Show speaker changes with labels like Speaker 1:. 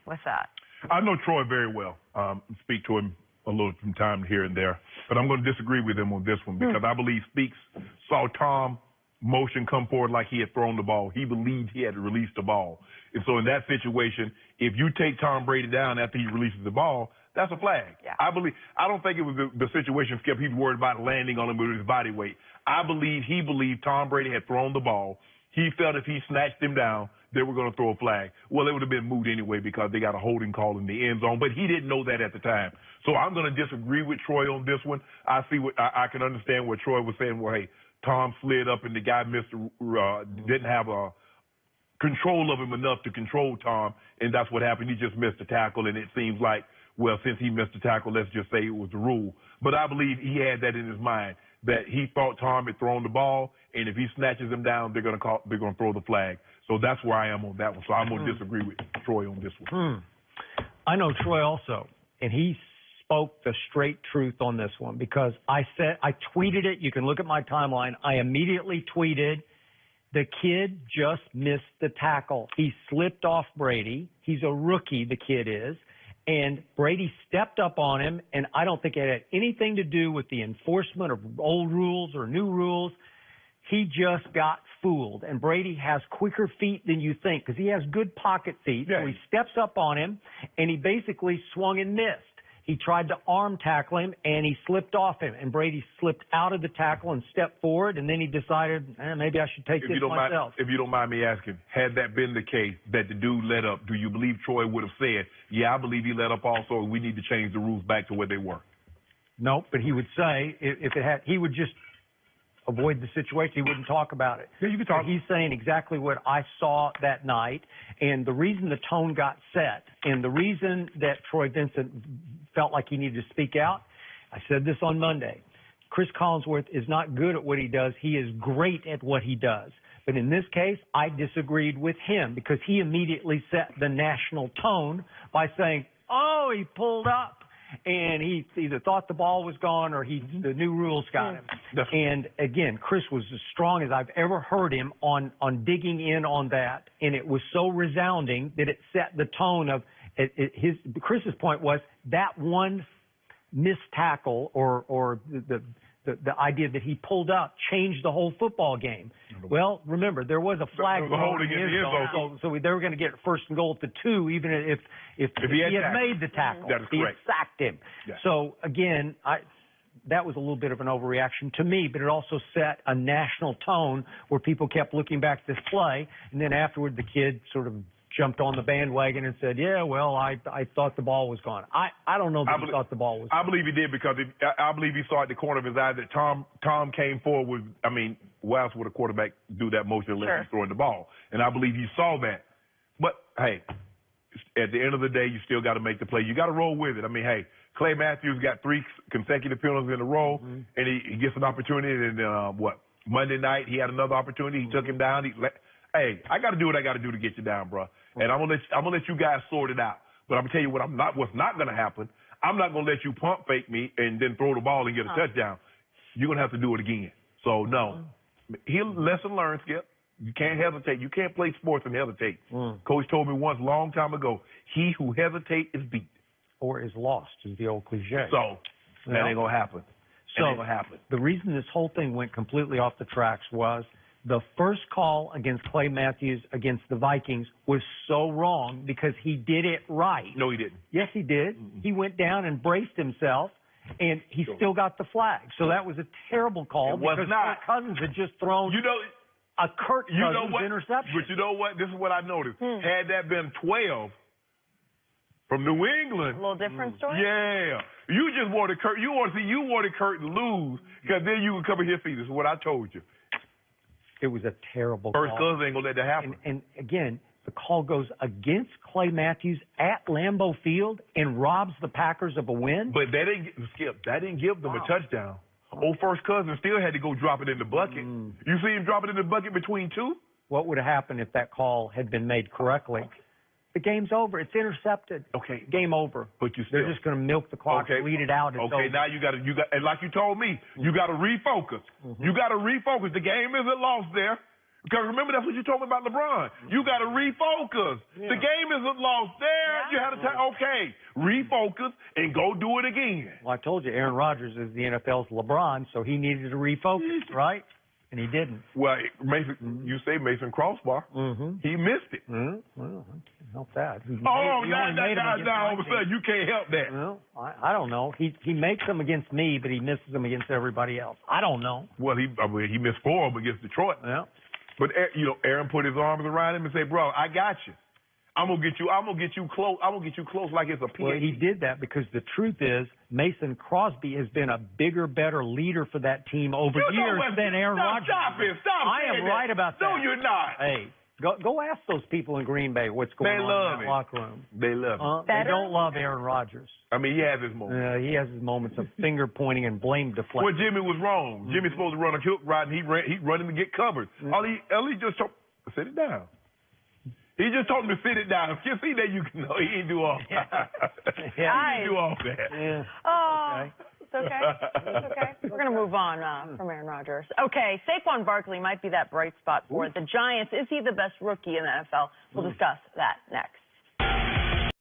Speaker 1: with that?
Speaker 2: I know Troy very well. Speak to him a little from time here and there, but I'm going to disagree with him on this one because I believe Speaks saw Tom motion come forward like he had thrown the ball. He believed he had released the ball. And so in that situation, if you take Tom Brady down after he releases the ball, that's a flag.
Speaker 1: Yeah.
Speaker 2: I don't think it was the situation, Skip. He was worried about landing on him with his body weight. He believed Tom Brady had thrown the ball. He felt if he snatched him down, they were going to throw a flag. Well, it would have been moot anyway because they got a holding call in the end zone, but he didn't know that at the time. So I'm going to disagree with Troy on this one. I can understand what Troy was saying. Well, hey, Tom slid up and the guy didn't have a control of him enough to control Tom, and that's what happened. He just missed the tackle, and it seems like, well, since he missed the tackle, let's just say it was the rule. But I believe he had that in his mind, that he thought Tom had thrown the ball, and if he snatches him down, they're going to throw the flag. So that's where I am on that one. So I'm going to disagree with Troy on this one.
Speaker 3: I know Troy also, and he spoke the straight truth on this one because I tweeted it. You can look at my timeline. I immediately tweeted, the kid just missed the tackle. He slipped off Brady. He's a rookie, the kid is. And Brady stepped up on him, and I don't think it had anything to do with the enforcement of old rules or new rules. He just got fooled. And Brady has quicker feet than you think because he has good pocket feet.
Speaker 2: Yeah.
Speaker 3: So he steps up on him, and he basically swung and missed. He tried to arm tackle him, and he slipped off him. And Brady slipped out of the tackle and stepped forward, and then he decided, maybe I should take this myself.
Speaker 2: If you don't mind me asking, had that been the case, that the dude let up, do you believe Troy would have said, yeah, I believe he let up also, we need to change the rules back to where they were?
Speaker 3: Nope, but he would say, he would just avoid the situation. He wouldn't talk about it.
Speaker 2: Yeah, you can talk.
Speaker 3: He's saying exactly what I saw that night, and the reason the tone got set, and the reason that Troy Vincent felt like he needed to speak out, I said this on Monday. Chris Collinsworth is not good at what he does. He is great at what he does. But in this case, I disagreed with him because he immediately set the national tone by saying, oh, he pulled up. And he either thought the ball was gone or the new rules got him. And again, Chris was as strong as I've ever heard him on digging in on that. And it was so resounding that it set the tone of Chris's point was that one missed tackle or the idea that he pulled up changed the whole football game. Well, remember, there was a flag
Speaker 2: holding in the end zone.
Speaker 3: So they were going to get first and goal at the 2, even if he had made the tackle.
Speaker 2: That is
Speaker 3: he
Speaker 2: correct.
Speaker 3: had sacked him. Yeah. So, again, that was a little bit of an overreaction to me, but it also set a national tone where people kept looking back at this play, and then afterward the kid sort of jumped on the bandwagon and said, yeah, well, I thought the ball was gone. I don't know that he thought the ball was gone.
Speaker 2: I believe he did because I believe he saw at the corner of his eye that Tom came forward with, why else would a quarterback do that motion unless he's throwing the ball? And I believe he saw that. But, hey, at the end of the day, you still got to make the play. You got to roll with it. Hey, Clay Matthews got 3 consecutive penalties in a row, and he gets an opportunity. And Monday night he had another opportunity. He took him down. Hey, I got to do what I got to do to get you down, bro. And I'm gonna let you guys sort it out. But I'm gonna tell you what's not gonna happen. I'm not gonna let you pump fake me and then throw the ball and get a touchdown. You're gonna have to do it again. So no, lesson learned, Skip. You can't hesitate. You can't play sports and hesitate. Coach told me once, long time ago, he who hesitates is beat.
Speaker 3: Or is lost, is the old cliche.
Speaker 2: So that ain't gonna happen.
Speaker 3: So
Speaker 2: ain't gonna happen.
Speaker 3: The reason this whole thing went completely off the tracks was the first call against Clay Matthews against the Vikings was so wrong because he did it right.
Speaker 2: No, he didn't.
Speaker 3: Yes, he did. He went down and braced himself, and he still got the flag. So that was a terrible call because Kirk Cousins had just thrown a Kirk Cousins interception.
Speaker 2: But you know what? This is what I noticed. Had that been 12 from New England,
Speaker 1: a little different story.
Speaker 2: Yeah, you just wanted Kirk. You wanted Kirk to lose because then you would cover his feet. This is what I told you.
Speaker 3: It was a terrible
Speaker 2: First
Speaker 3: call.
Speaker 2: Cousins ain't going to let that happen.
Speaker 3: And again, the call goes against Clay Matthews at Lambeau Field and robs the Packers of a win.
Speaker 2: But that didn't give them a touchdown. Old First Cousins still had to go drop it in the bucket. You see him drop it in the bucket between 2?
Speaker 3: What would have happened if that call had been made correctly? The game's over. It's intercepted.
Speaker 2: Okay.
Speaker 3: Game over.
Speaker 2: But
Speaker 3: they're just going to milk the clock, lead it out. It's over.
Speaker 2: Now you got and like you told me, you got to refocus. You got to refocus. The game isn't lost there. Because remember, that's what you told me about LeBron. You got to refocus. Yeah. The game isn't lost there. Yeah. You have to say, okay, refocus and go do it again.
Speaker 3: Well, I told you, Aaron Rodgers is the NFL's LeBron, so he needed to refocus, right? And he didn't.
Speaker 2: Well, you say Mason Crossbar. He missed it.
Speaker 3: Well, I can't help that.
Speaker 2: All of a sudden, you can't help that.
Speaker 3: Well, I don't know. He makes them against me, but he misses them against everybody else. I don't know.
Speaker 2: Well, he missed 4 of them against Detroit.
Speaker 3: Yeah.
Speaker 2: But Aaron put his arms around him and said, "Bro, I got you. I'm gonna get you close. I'm gonna get you close like it's a PhD."
Speaker 3: Well, he did that because the truth is, Mason Crosby has been a bigger, better leader for that team over years than Aaron Rodgers.
Speaker 2: Stop
Speaker 3: I am right about that.
Speaker 2: No, you're not.
Speaker 3: Hey, go ask those people in Green Bay what's going on in that locker room.
Speaker 2: They love him.
Speaker 3: They don't love Aaron Rodgers.
Speaker 2: I mean, he has his moments.
Speaker 3: He has his moments of finger pointing and blame deflection.
Speaker 2: Well, Jimmy was wrong. Jimmy's supposed to run a hook route, and he's running to get covered. All he just told, sit it down. He just told him to sit it down. If you see that, you can know he didn't do all that. He didn't do all that.
Speaker 1: Yeah. Oh, it's okay. It's okay. We're going to move on from Aaron Rodgers. Okay, Saquon Barkley might be that bright spot for the Giants. Is he the best rookie in the NFL? We'll discuss that next.